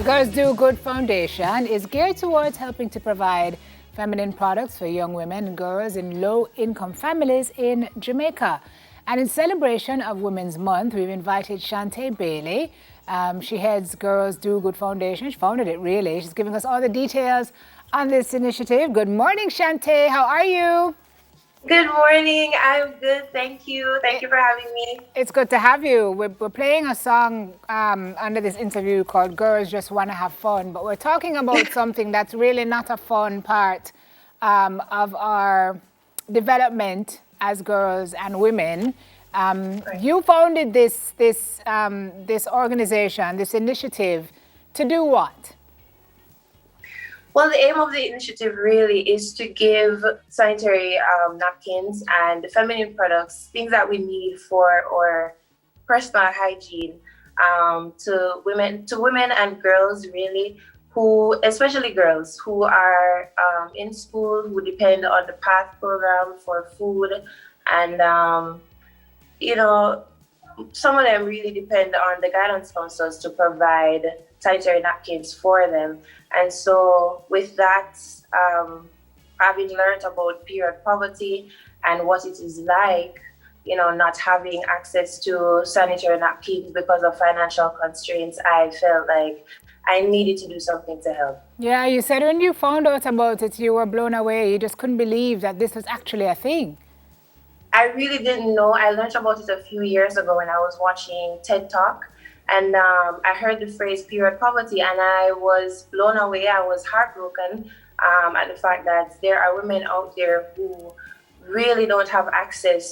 Girls Do Good Foundation is geared towards helping to provide feminine products for young women and girls in low-income families in Jamaica. And in celebration of Women's Month, we've invited Shantae Bailey. She heads Girls Do Good Foundation. She founded it, really. She's giving us all the details on this initiative. Good morning, Shantae. How are you? Good morning. I'm good. Thank you. Thank you for having me. It's good to have you. We're playing a song under this interview called Girls Just Want to Have Fun, but we're talking about something that's really not a fun part of our development as girls and women. You founded this organization, this initiative, to do what? Well, the aim of the initiative really is to give sanitary napkins and feminine products, things that we need for our personal hygiene, to women and girls really, who, especially girls who are in school, who depend on the PATH program for food, and you know, some of them really depend on the guidance counselors to provide sanitary napkins for them. And so, with that, having learned about period poverty and what it is like, not having access to sanitary napkins because of financial constraints, I felt like I needed to do something to help. Yeah, you said when you found out about it, you were blown away. You just couldn't believe that this was actually a thing. I really didn't know. I learned about it a few years ago when I was watching TED Talk, and I heard the phrase period poverty, and I was blown away. I was heartbroken at the fact that there are women out there who really don't have access